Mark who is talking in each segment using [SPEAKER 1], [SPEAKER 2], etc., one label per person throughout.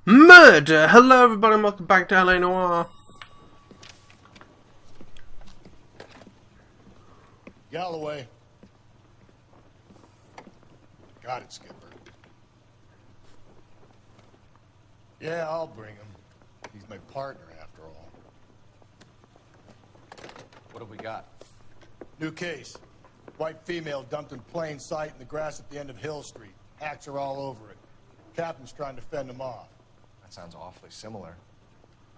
[SPEAKER 1] Murder! Hello everybody and welcome back to L.A.Noire.
[SPEAKER 2] Galloway. Got it, Skipper. Yeah, I'll bring him. He's my partner, after all.
[SPEAKER 3] What have we got?
[SPEAKER 2] New case. White female dumped in plain sight in the grass at the end of Hill Street. Hacks are all over it. Captain's trying to fend them off.
[SPEAKER 3] That sounds awfully similar.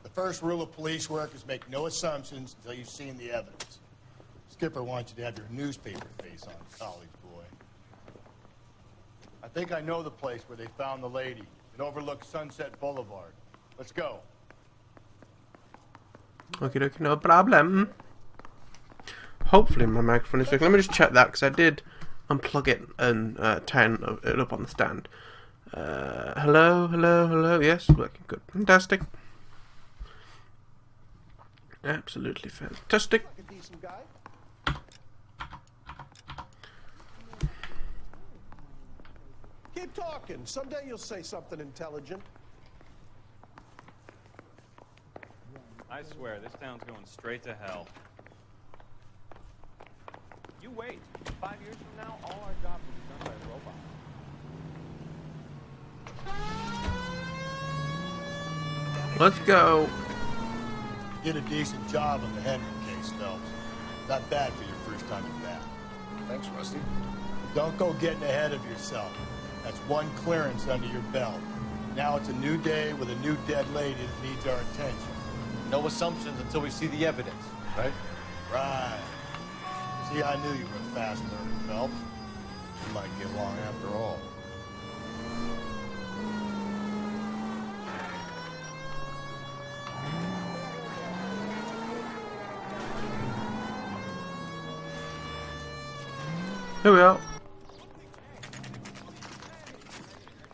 [SPEAKER 2] The first rule of police work is make no assumptions until you've seen the evidence. Skipper wants you to have your newspaper face on, college boy. I think I know the place where they found the lady. It overlooks Sunset Boulevard. Let's go.
[SPEAKER 1] Okay, no problem. Hopefully my microphone is working. Let me just check that because I did unplug it and turn it up on the stand. Hello. Yes, working good. Fantastic. Absolutely fantastic.
[SPEAKER 4] Keep talking. Someday you'll say something intelligent.
[SPEAKER 5] I swear, this town's going straight to hell. You wait. 5 years from now, all our jobs will be done by robots.
[SPEAKER 1] Let's go.
[SPEAKER 2] You did a decent job on the Henry case, Phelps. Not bad for your first time at that.
[SPEAKER 3] Thanks, Rusty.
[SPEAKER 2] Don't go getting ahead of yourself. That's one clearance under your belt. Now it's a new day with a new dead lady that needs our attention.
[SPEAKER 3] No assumptions until we see the evidence, right?
[SPEAKER 2] Right. See, I knew you were a fast learner, Phelps. You might get along after all.
[SPEAKER 1] Here we are.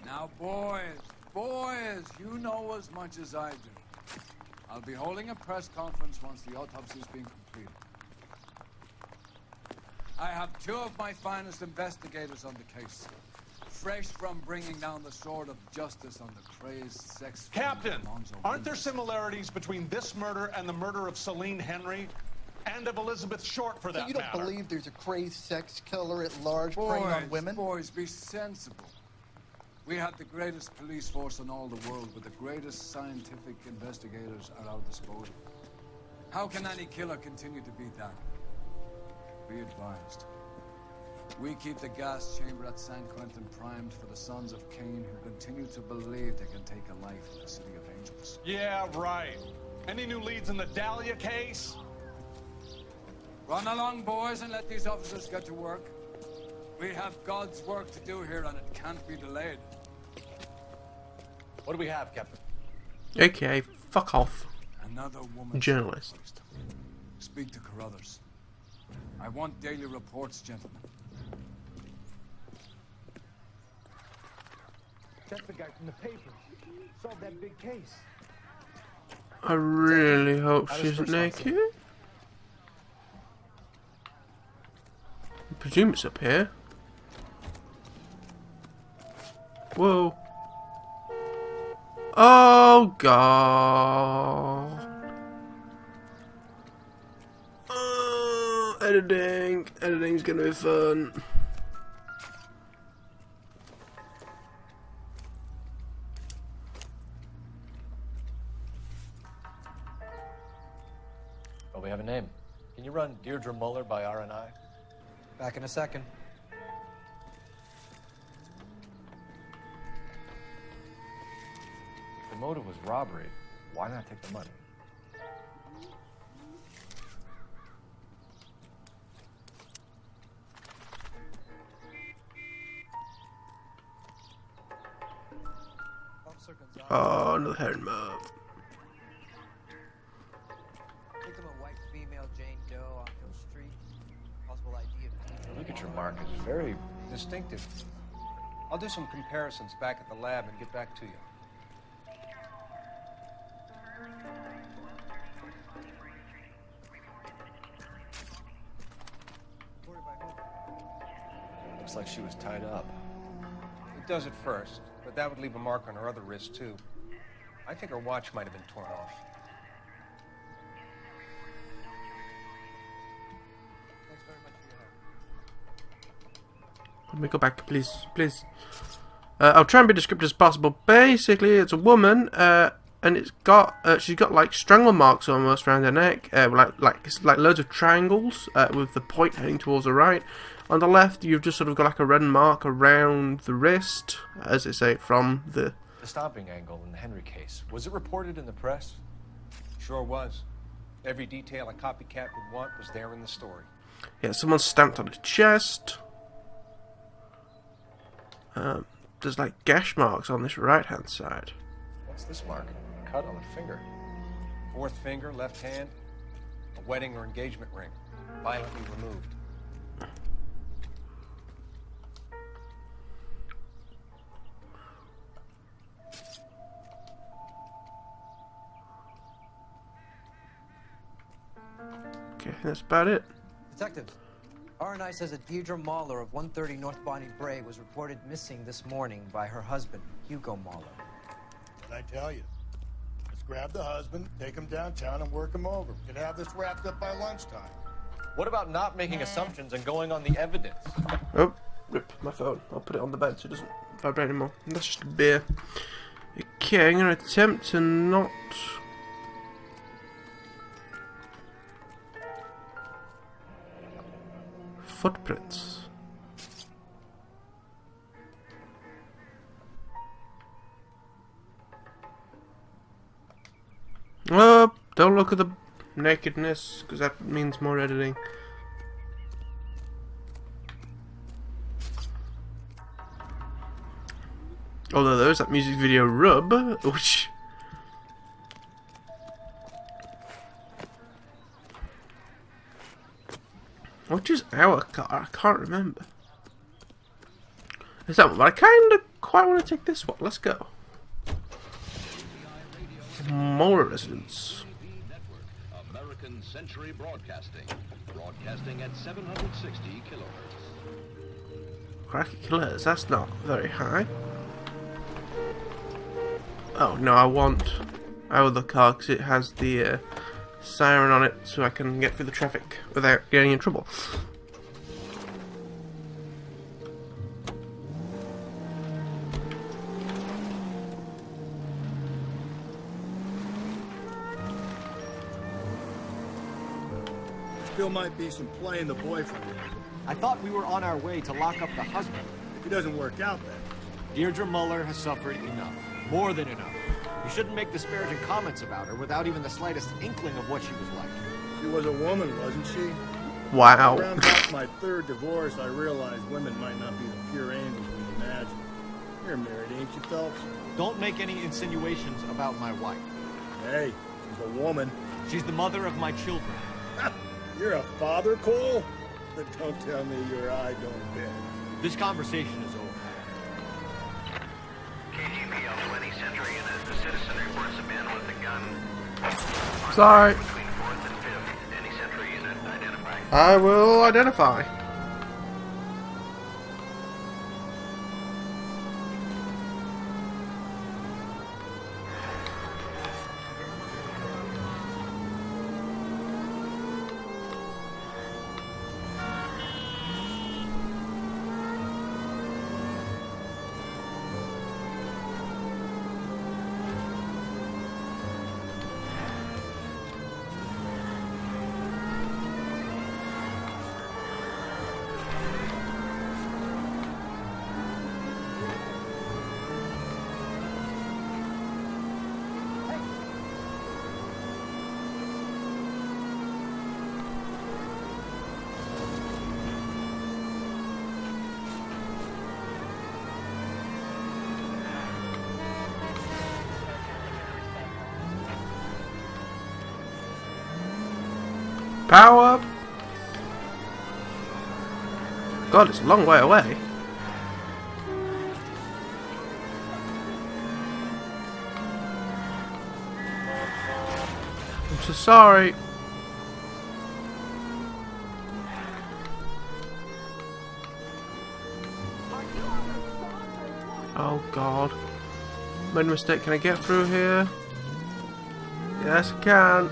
[SPEAKER 6] Now, boys, you know as much as I do. I'll be holding a press conference once the autopsy's been completed. I have two of my finest investigators on the case, fresh from bringing down the sword of justice on the crazed sex...
[SPEAKER 7] Captain, aren't there similarities between this murder and the murder of Celine Henry? And of Elizabeth Short, for that
[SPEAKER 8] So you don't
[SPEAKER 7] matter.
[SPEAKER 8] believe there's a crazed sex killer at large preying on women?
[SPEAKER 6] Boys, be sensible. We have the greatest police force in all the world, with the greatest scientific investigators at our disposal. How can any killer continue to be that? Be advised. We keep the gas chamber at San Quentin primed for the sons of Cain who continue to believe they can take a life in the City of Angels.
[SPEAKER 7] Yeah, right. Any new leads in the Dahlia case?
[SPEAKER 6] Run along, boys, and let these officers get to work. We have God's work to do here, and it can't be delayed.
[SPEAKER 3] What do we have, Captain?
[SPEAKER 1] AKA, fuck off.
[SPEAKER 6] Another woman.
[SPEAKER 1] Journalist.
[SPEAKER 6] Speak to Carruthers. I want daily reports, gentlemen.
[SPEAKER 4] That's the guy from the papers. Solved that big case.
[SPEAKER 1] I really hope she's naked. I presume it's up here. Whoa. Oh god. Editing. Editing's gonna be fun.
[SPEAKER 3] Oh, we have a name. Can you run Deirdre Muller by RNI?
[SPEAKER 9] Back in a second.
[SPEAKER 3] The motive was robbery. Why not take the money?
[SPEAKER 1] Oh, another head move.
[SPEAKER 9] Victim of white female Jane Doe on Hill Street. Possible ID of...
[SPEAKER 3] Look at your markings. Very distinctive.
[SPEAKER 9] I'll do some comparisons back at the lab and get back to you.
[SPEAKER 5] Looks like she was tied up.
[SPEAKER 10] It does at first, but that would leave a mark on her other wrist, too. I think her watch might have been torn off.
[SPEAKER 5] Thanks very much for your help.
[SPEAKER 1] Let me go back, please, please. I'll try and be descriptive as possible. Basically, it's a woman, and it's got she's got like strangle marks almost around her neck, it's like loads of triangles with the point heading towards the right. On the left, you've just sort of got like a red mark around the wrist, as they say, from the
[SPEAKER 3] stomping angle in the Henry case. Was it reported in the press?
[SPEAKER 10] Sure was. Every detail a copycat would want was there in the story.
[SPEAKER 1] Yeah, someone stamped on his chest. There's like gash marks on this right-hand side.
[SPEAKER 3] What's this mark? A cut on the finger.
[SPEAKER 10] Fourth finger, left hand, a wedding or engagement ring, violently removed.
[SPEAKER 1] Okay, that's about it.
[SPEAKER 9] Detectives, R&I says that Deirdre Mahler of 130 North Bondi Bray was reported missing this morning by her husband, Hugo Mahler.
[SPEAKER 2] What'd I tell you? Let's grab the husband, take him downtown, and work him over. We could have this wrapped up by lunchtime.
[SPEAKER 3] What about not making assumptions and going on the evidence?
[SPEAKER 1] Oh, rip my phone. I'll put it on the bed so it doesn't vibrate anymore. That's just a beer. Okay, I'm going to attempt to not... Footprints. Oh, don't look at the nakedness, because that means more editing. Although there's that music video Rub, which... Which is our car? I can't remember. Is that one? But I kind of quite want to take this one. Let's go. More residents.
[SPEAKER 11] American Century broadcasting at 760 kilohertz.
[SPEAKER 1] Cracky kilohertz, that's not very high. Oh no, I want our other car because it has the siren on it so I can get through the traffic without getting in trouble.
[SPEAKER 2] Still might be some playing the boyfriend.
[SPEAKER 5] I thought we were on our way to lock up the husband.
[SPEAKER 2] If it doesn't work out then.
[SPEAKER 5] Deirdre Muller has suffered enough. More than enough. You shouldn't make disparaging comments about her without even the slightest inkling of what she was like.
[SPEAKER 2] She was a woman, wasn't she?
[SPEAKER 1] Wow.
[SPEAKER 2] Around about my third divorce, I realized women might not be the pure angels we imagine. You're married, ain't you, Phelps?
[SPEAKER 5] Don't make any insinuations about my wife.
[SPEAKER 2] Hey, she's a woman.
[SPEAKER 5] She's the mother of my children.
[SPEAKER 2] You're a father, Cole? But don't tell me your eye don't bend.
[SPEAKER 5] This conversation is over.
[SPEAKER 11] KGPL 20 Century Unit. The citizen reports a man with a gun.
[SPEAKER 1] Sorry.
[SPEAKER 11] Between 4th and 5th. Any Century Unit identify.
[SPEAKER 1] I will identify. Power up. God, it's a long way away. I'm so sorry. God. Made a mistake. Can I get through here? Yes, I can.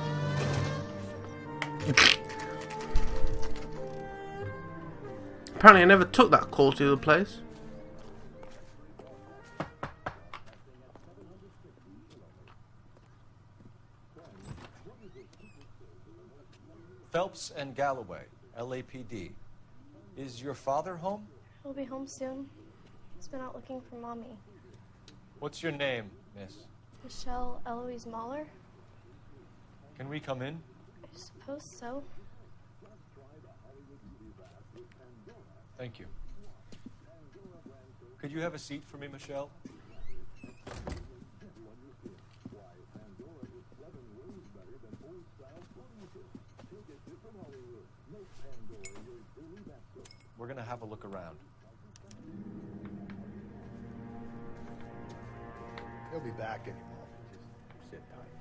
[SPEAKER 1] Apparently I never took that call to the place.
[SPEAKER 3] Phelps and Galloway, LAPD. Is your father home?
[SPEAKER 12] He'll be home soon. He's been out looking for Mommy.
[SPEAKER 3] What's your name, miss?
[SPEAKER 12] Michelle Eloise Mahler?
[SPEAKER 3] Can we come in?
[SPEAKER 12] I suppose so.
[SPEAKER 3] Thank you. Could you have a seat for me, Michelle? We're gonna have a look around.
[SPEAKER 2] He'll be back any moment. Just sit tight.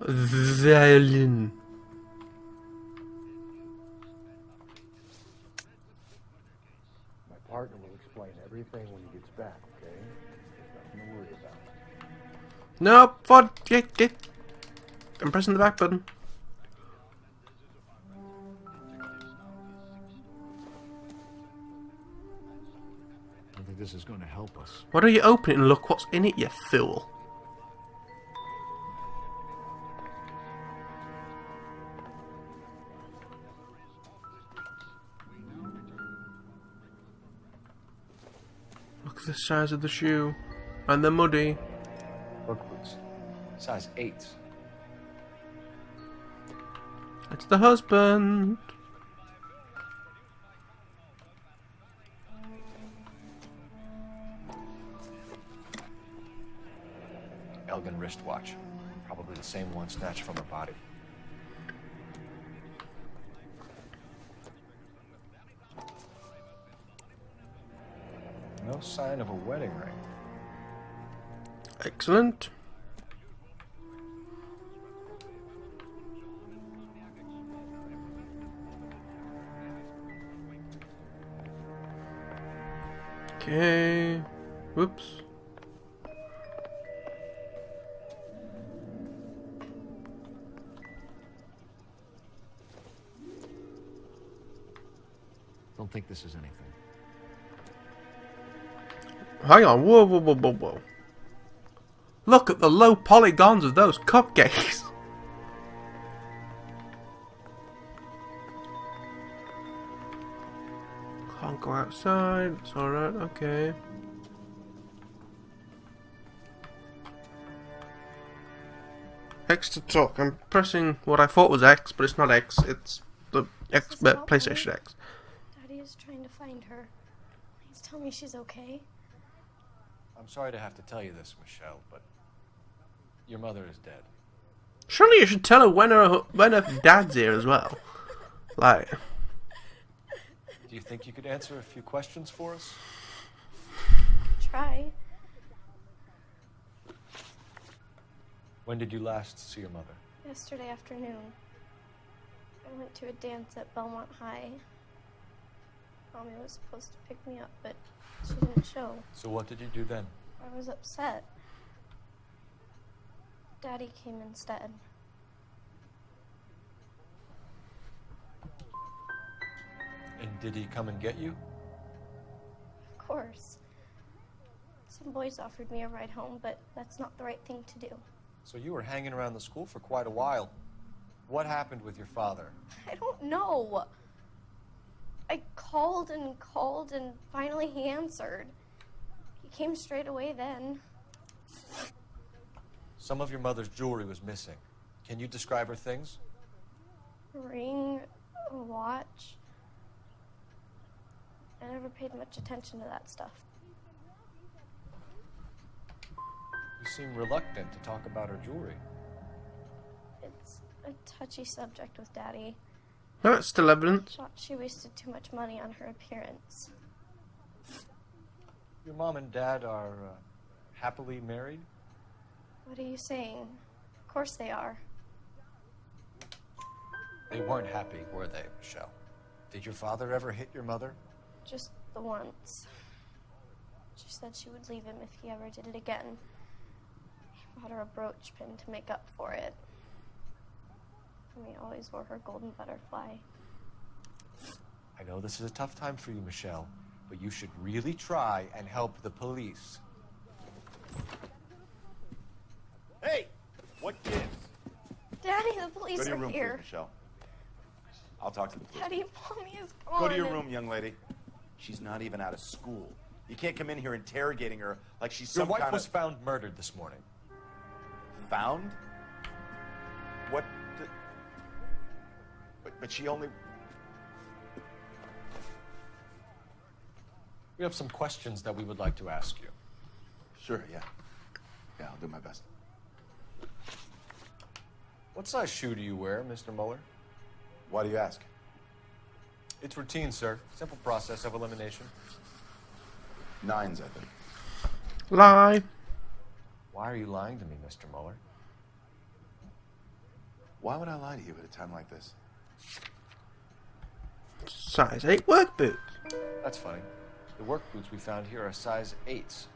[SPEAKER 1] Violin.
[SPEAKER 4] My partner will explain everything when he gets back, okay? There's nothing to worry about.
[SPEAKER 1] Nope, fun. Get. I'm pressing the back button.
[SPEAKER 5] I think this is going to help us.
[SPEAKER 1] Why don't you open it and look what's in it, you fool? Look at the size of the shoe. And they're muddy.
[SPEAKER 3] Work boots. Size 8.
[SPEAKER 1] It's the husband.
[SPEAKER 3] Elgin wristwatch. Probably the same one snatched from her body. No sign of a wedding ring.
[SPEAKER 1] Excellent. Okay. Whoops.
[SPEAKER 5] Don't think this is anything.
[SPEAKER 1] Hang on. Whoa. Look at the low polygons of those cupcakes. Can't go outside. It's alright. Okay. X to talk. I'm pressing what I thought was X, but it's not X. It's the X, PlayStation X.
[SPEAKER 12] Daddy is trying to find her. Please tell me she's okay.
[SPEAKER 3] I'm sorry to have to tell you this, Michelle, but your mother is dead.
[SPEAKER 1] Surely you should tell her when her dad's here as well. Like.
[SPEAKER 3] Do you think you could answer a few questions for us?
[SPEAKER 12] Try.
[SPEAKER 3] When did you last see your mother?
[SPEAKER 12] Yesterday afternoon. I went to a dance at Belmont High. Mommy was supposed to pick me up, but she didn't show.
[SPEAKER 3] So what did you do then?
[SPEAKER 12] I was upset. Daddy came instead.
[SPEAKER 3] And did he come and get you?
[SPEAKER 12] Of course. Some boys offered me a ride home, but that's not the right thing to do.
[SPEAKER 3] So you were hanging around the school for quite a while. What happened with your father?
[SPEAKER 12] I don't know. I called and finally he answered. He came straight away then.
[SPEAKER 3] Some of your mother's jewelry was missing. Can you describe her things?
[SPEAKER 12] A ring, a watch. I never paid much attention to that stuff.
[SPEAKER 3] You seem reluctant to talk about her jewelry.
[SPEAKER 12] It's a touchy subject with Daddy.
[SPEAKER 1] No, it's still evidence.
[SPEAKER 12] Thought she wasted too much money on her appearance.
[SPEAKER 3] Your mom and dad are happily married?
[SPEAKER 12] What are you saying? Of course they are.
[SPEAKER 3] They weren't happy, were they, Michelle? Did your father ever hit your mother?
[SPEAKER 12] Just the once. She said she would leave him if he ever did it again. He bought her a brooch pin to make up for it. And he always wore her golden butterfly.
[SPEAKER 3] I know this is a tough time for you, Michelle, but you should really try and help the police.
[SPEAKER 13] Hey! What gives?
[SPEAKER 12] Daddy, the police
[SPEAKER 13] Go to your
[SPEAKER 12] are
[SPEAKER 13] room,
[SPEAKER 12] here.
[SPEAKER 13] please, Michelle. I'll talk to the police.
[SPEAKER 12] Daddy, Mommy is gone.
[SPEAKER 13] Go to your room, young lady. She's not even out of school. You can't come in here interrogating her like she's some
[SPEAKER 3] Your
[SPEAKER 13] kind
[SPEAKER 3] wife was
[SPEAKER 13] of...
[SPEAKER 3] found murdered this morning.
[SPEAKER 13] Found? What? But she only...
[SPEAKER 3] We have some questions that we would like to ask you.
[SPEAKER 13] Sure, yeah. Yeah, I'll do my best.
[SPEAKER 3] What size shoe do you wear, Mr. Mueller?
[SPEAKER 13] Why do you ask?
[SPEAKER 3] It's routine, sir. Simple process of elimination.
[SPEAKER 13] 9s, I think.
[SPEAKER 1] Lie.
[SPEAKER 3] Why are you lying to me, Mr. Mueller?
[SPEAKER 13] Why would I lie to you at a time like this?
[SPEAKER 1] Size 8 work boots.
[SPEAKER 3] That's funny. The work boots we found here are size 8s.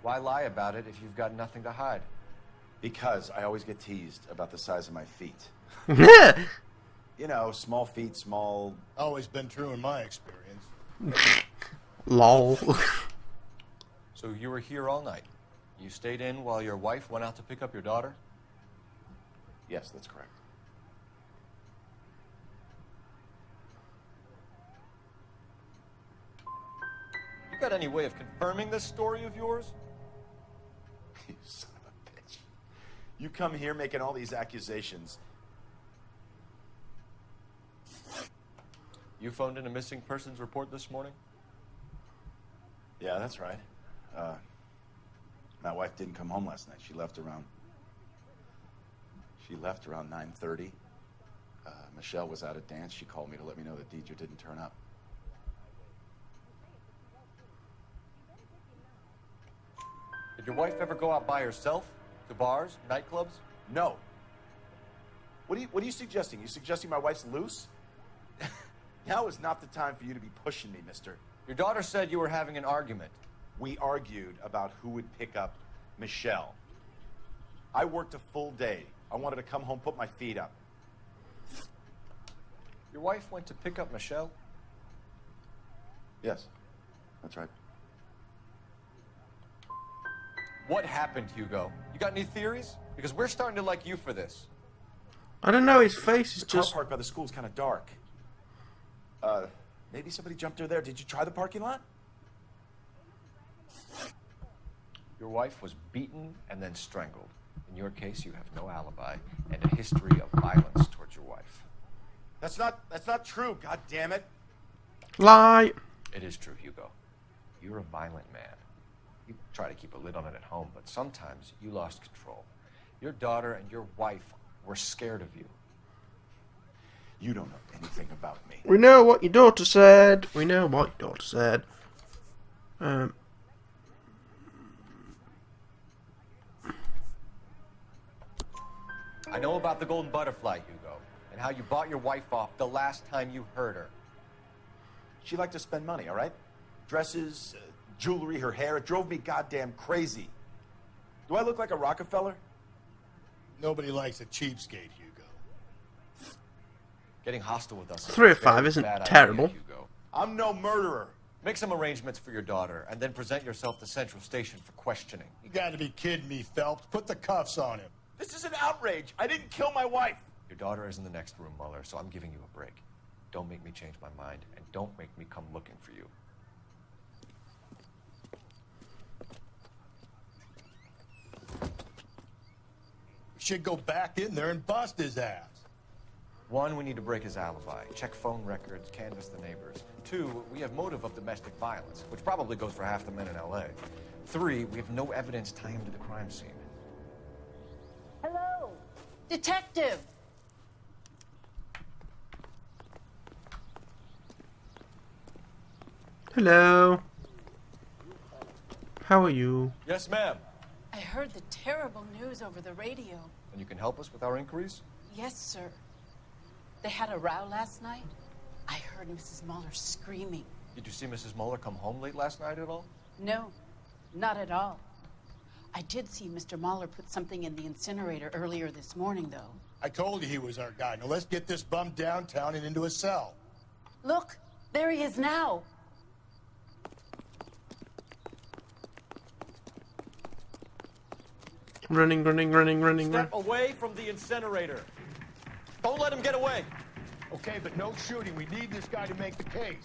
[SPEAKER 3] Why lie about it if you've got nothing to hide?
[SPEAKER 13] Because I always get teased about the size of my feet. You know, small feet, small...
[SPEAKER 2] Always been true in my experience.
[SPEAKER 1] Lol.
[SPEAKER 3] So you were here all night. You stayed in while your wife went out to pick up your daughter?
[SPEAKER 13] Yes, that's correct.
[SPEAKER 3] You got any way of confirming this story of yours?
[SPEAKER 13] You son of a bitch. You come here making all these accusations.
[SPEAKER 3] You phoned in a missing persons report this morning?
[SPEAKER 13] Yeah, that's right. My wife didn't come home last night. She left around 9:30. Michelle was out at dance. She called me to let me know that Deidre didn't turn up.
[SPEAKER 3] Did your wife ever go out by herself? To bars, nightclubs?
[SPEAKER 13] No. What are you suggesting? You suggesting my wife's loose? Now is not the time for you to be pushing me, mister.
[SPEAKER 3] Your daughter said you were having an argument.
[SPEAKER 13] We argued about who would pick up Michelle. I worked a full day. I wanted to come home, put my feet up.
[SPEAKER 3] Your wife went to pick up Michelle?
[SPEAKER 13] Yes, that's right.
[SPEAKER 3] What happened, Hugo? You got any theories? Because we're starting to like you for this.
[SPEAKER 1] I don't know, his face is
[SPEAKER 13] The car
[SPEAKER 1] just...
[SPEAKER 13] park by the school is kind of dark. Maybe somebody jumped her there. Did you try the parking lot?
[SPEAKER 3] Your wife was beaten and then strangled. In your case, you have no alibi and a history of violence towards your wife.
[SPEAKER 13] That's not true, god damn it.
[SPEAKER 1] Lie.
[SPEAKER 3] It is true, Hugo. You're a violent man. You try to keep a lid on it at home, but sometimes you lost control. Your daughter and your wife were scared of you.
[SPEAKER 13] You don't know anything about me.
[SPEAKER 1] We know what your daughter said. We know what your daughter said.
[SPEAKER 3] I know about the golden butterfly, Hugo, and how you bought your wife off the last time you heard her.
[SPEAKER 13] She liked to spend money, all right? Dresses, jewelry, her hair. It drove me goddamn crazy. Do I look like a Rockefeller?
[SPEAKER 2] Nobody likes a cheapskate, Hugo.
[SPEAKER 3] Getting hostile with us.
[SPEAKER 1] 3 of 5 isn't terrible.
[SPEAKER 3] Idea, Hugo.
[SPEAKER 13] I'm no murderer.
[SPEAKER 3] Make some arrangements for your daughter, and then present yourself to Central Station for questioning.
[SPEAKER 2] You gotta be kidding me, Phelps. Put the cuffs on him.
[SPEAKER 13] This is an outrage. I didn't kill my wife.
[SPEAKER 3] Your daughter is in the next room, Mueller, so I'm giving you a break. Don't make me change my mind, and don't make me come looking for you.
[SPEAKER 2] We should go back in there and bust his ass.
[SPEAKER 3] 1, we need to break his alibi. Check phone records, canvass the neighbors. 2, we have motive of domestic violence, which probably goes for half the men in L.A. 3, we have no evidence tying him to the crime scene.
[SPEAKER 14] Hello, detective.
[SPEAKER 1] Hello. How are you?
[SPEAKER 3] Yes, ma'am.
[SPEAKER 14] I heard the terrible news over the radio.
[SPEAKER 3] And you can help us with our inquiries?
[SPEAKER 14] Yes, sir. They had a row last night. I heard Mrs. Muller screaming.
[SPEAKER 3] Did you see Mrs. Muller come home late last night at all?
[SPEAKER 14] No, not at all. I did see Mr. Muller put something in the incinerator earlier this morning, though.
[SPEAKER 2] I told you he was our guy. Now let's get this bum downtown and into a cell.
[SPEAKER 14] Look, there he is now.
[SPEAKER 1] Running, running, running, running,
[SPEAKER 3] Step away from the incinerator. Don't let him get away.
[SPEAKER 2] Okay, but no shooting. We need this guy to make the case.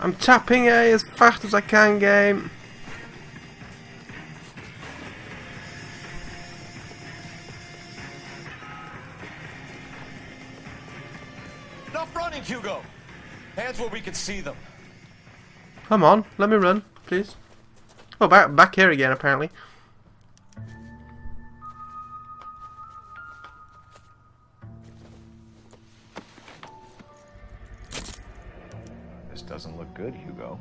[SPEAKER 1] I'm tapping A as fast as I can, game.
[SPEAKER 3] Enough running, Hugo. Hands where we can see them.
[SPEAKER 1] Come on, let me run, please. Oh, back here again, apparently.
[SPEAKER 3] This doesn't look good, Hugo.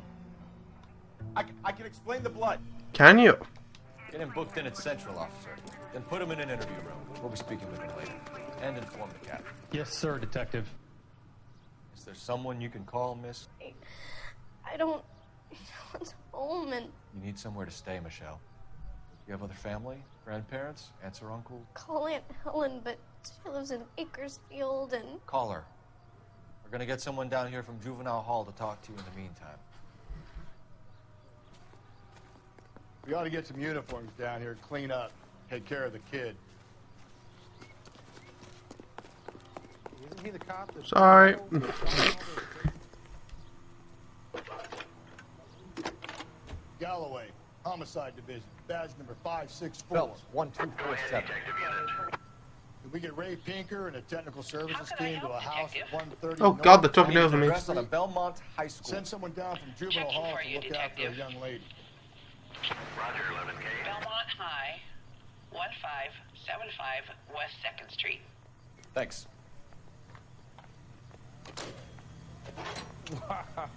[SPEAKER 13] I can explain the blood.
[SPEAKER 1] Can you?
[SPEAKER 3] Get him booked in at Central, officer. Then put him in an interview room. We'll be speaking with him later. And inform the captain.
[SPEAKER 15] Yes, sir, Detective.
[SPEAKER 3] Is there someone you can call, miss?
[SPEAKER 12] I don't want home, and
[SPEAKER 3] You need somewhere to stay, Michelle. You have other family? Grandparents? Aunts or uncle?
[SPEAKER 12] call Aunt Helen, but she lives in Bakersfield, and
[SPEAKER 3] Call her. We're gonna get someone down here from Juvenile Hall to talk to you in the meantime.
[SPEAKER 2] We ought to get some uniforms down here, clean up, take care of the kid.
[SPEAKER 4] Isn't he the cop that...
[SPEAKER 1] Sorry.
[SPEAKER 2] Galloway, Homicide Division, badge number 564.
[SPEAKER 3] Phelps, 1247.
[SPEAKER 2] Did we get Ray Pinker and a technical services team to a house at 130?
[SPEAKER 1] Oh God, they're talking over me.
[SPEAKER 3] Address on a Belmont High School.
[SPEAKER 2] Send someone down from Juvenile Hall to look after a young lady.
[SPEAKER 11] Roger, 11K.
[SPEAKER 16] Belmont High, 1575 West 2nd Street.
[SPEAKER 3] Thanks.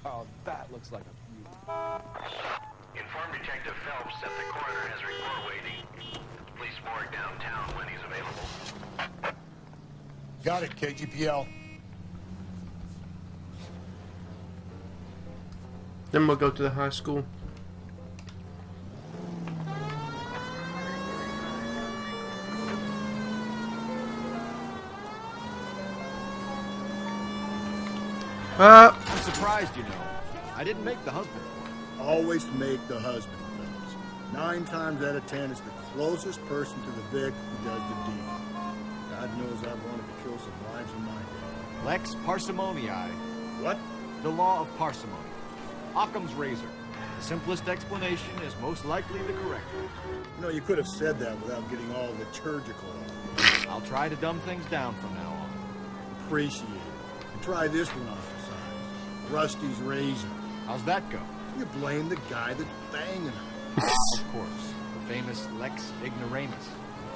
[SPEAKER 4] Wow, that looks like a beauty.
[SPEAKER 11] Inform Detective Phelps that the coroner has a report waiting. Police morgue downtown when he's available.
[SPEAKER 2] Got it, KGPL.
[SPEAKER 1] Then we'll go to the high school.
[SPEAKER 5] I'm surprised, you know. I didn't make the husband.
[SPEAKER 2] Always make the husband, fellas. 9 times out of 10, it's the closest person to the Vic who does the deed. God knows I've wanted to kill some lives in my day.
[SPEAKER 5] Lex parsimonii.
[SPEAKER 2] What?
[SPEAKER 5] The law of parsimony. Occam's razor. The simplest explanation is most likely the correct one.
[SPEAKER 2] You know, you could have said that without getting all liturgical.
[SPEAKER 5] I'll try to dumb things down from now on.
[SPEAKER 2] Appreciate it. And try this one on for size. Rusty's razor.
[SPEAKER 5] How's that go?
[SPEAKER 2] You blame the guy that's banging her.
[SPEAKER 5] Of course. The famous Lex ignoramus.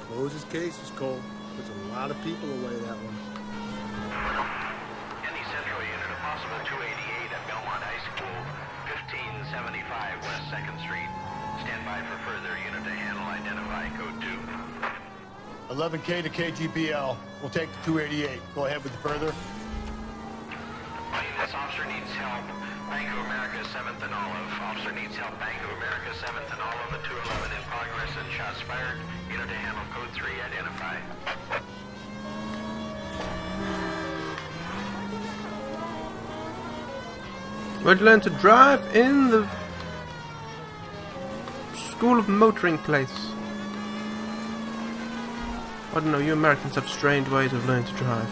[SPEAKER 2] Closes cases, Cole. Puts a lot of people away, that one.
[SPEAKER 11] Any Central unit, a possible 288 at Belmont High School, 1575 West 2nd Street. Stand by for further unit to handle. Identify code 2.
[SPEAKER 2] 11K to KGPL. We'll take the 288. Go ahead with the further.
[SPEAKER 11] This officer needs help. Bank of America, 7th and Olive. Officer needs help. Bank of America, 7th and Olive. A 211 in progress and shots fired. Unit to handle code 3. Identify.
[SPEAKER 1] Where'd you learn to drive? In the School of Motoring place. I don't know, you Americans have strange ways of learning to drive.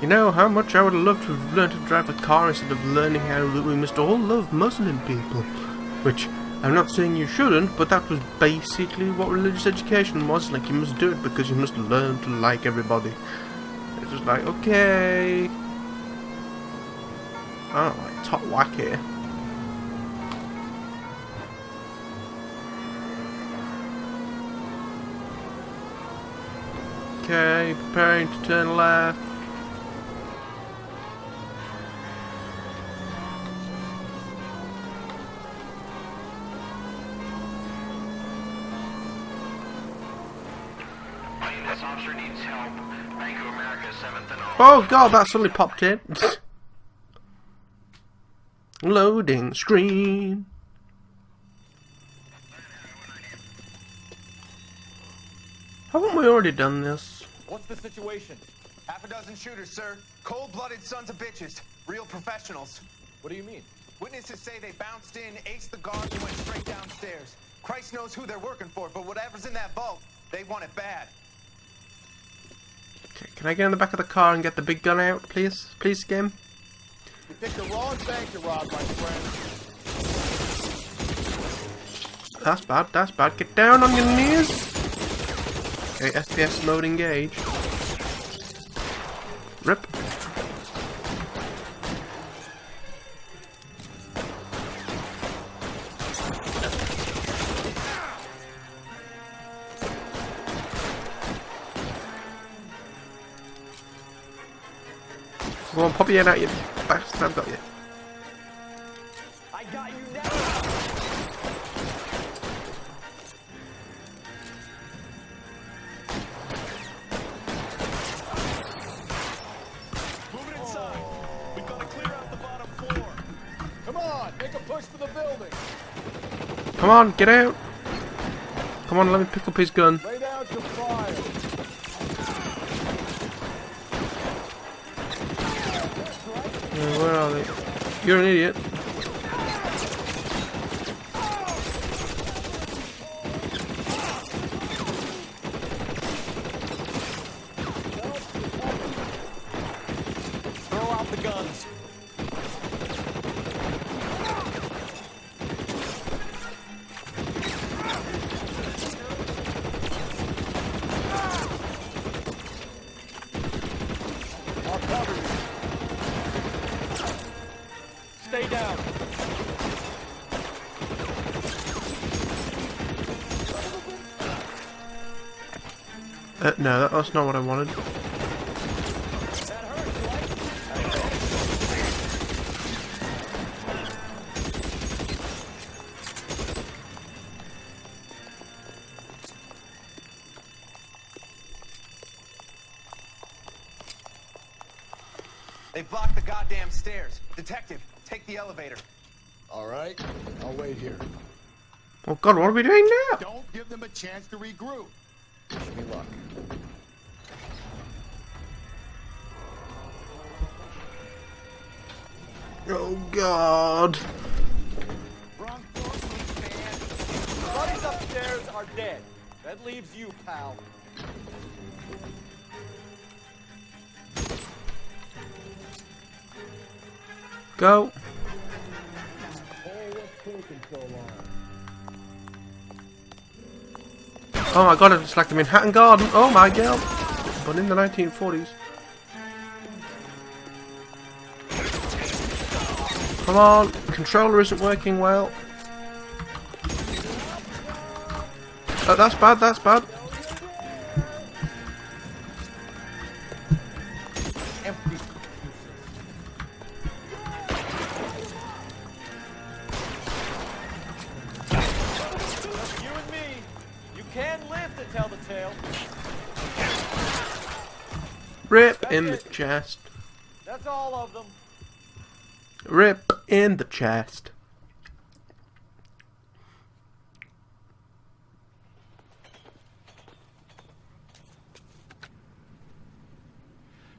[SPEAKER 1] You know how much I would love to have learned to drive a car instead of learning how that we must all love Muslim people. Which, I'm not saying you shouldn't, but that was basically what religious education was. Like, you must do it because you must learn to like everybody. It was like, okay. I don't like top whack here. Okay, preparing to turn left.
[SPEAKER 11] This officer needs help. Bank of America, 7th and
[SPEAKER 1] Oh god, that suddenly popped in. Loading screen. Haven't we already done this?
[SPEAKER 3] What's the situation?
[SPEAKER 15] Half a dozen shooters, sir. Cold-blooded sons of bitches. Real professionals.
[SPEAKER 3] What do you mean?
[SPEAKER 15] Witnesses say they bounced in, aced the guards, and went straight downstairs. Christ knows who they're working for, but whatever's in that vault, they want it bad.
[SPEAKER 1] Okay, can I get in the back of the car and get the big gun out, please? Please, game?
[SPEAKER 2] You picked the wrong bank to rob, my friend.
[SPEAKER 1] That's bad, that's bad. Get down on your knees. Okay, FPS mode engaged. Rip. Go on, pop your head out, you bastard. I've got you.
[SPEAKER 15] I got you now!
[SPEAKER 2] Moving inside. We've got to clear out the bottom floor. Come on, make a push for the building.
[SPEAKER 1] Come on, get out. Come on, let me pick up his gun.
[SPEAKER 2] Lay down to fire.
[SPEAKER 1] Where are they? You're an idiot.
[SPEAKER 15] Throw out the guns.
[SPEAKER 2] I'll cover you.
[SPEAKER 15] Stay down.
[SPEAKER 1] No, that's not what I wanted.
[SPEAKER 15] They blocked the goddamn stairs. Detective, take the elevator.
[SPEAKER 2] All right, I'll wait here.
[SPEAKER 1] Oh god, what are we doing now?
[SPEAKER 2] Don't give them a chance to regroup.
[SPEAKER 3] Wish me luck.
[SPEAKER 1] Oh god.
[SPEAKER 15] Buddies upstairs are dead. That leaves you, pal.
[SPEAKER 1] Go. Oh my god, it's like the Manhattan Garden. Oh my god. But in the 1940s. Come on, the controller isn't working well. Oh, that's bad, that's bad.
[SPEAKER 15] You and me, you can live to tell the tale.
[SPEAKER 1] Rip in the chest.
[SPEAKER 15] That's all of them.
[SPEAKER 1] Rip in the chest.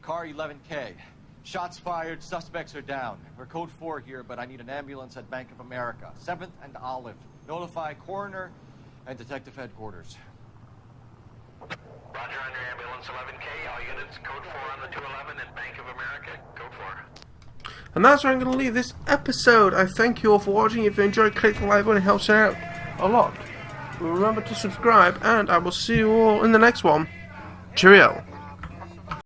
[SPEAKER 3] Car 11K. Shots fired, suspects are down. We're code 4 here, but I need an ambulance at Bank of America. 7th and Olive. Notify coroner and detective headquarters.
[SPEAKER 11] Roger on your ambulance 11K. All units, code 4 on the 211 and Bank of America, code 4.
[SPEAKER 1] And that's where I'm going to leave this episode. I thank you all for watching. If you enjoyed, click the like button. It helps out a lot. Remember to subscribe, and I will see you all in the next one. Cheerio.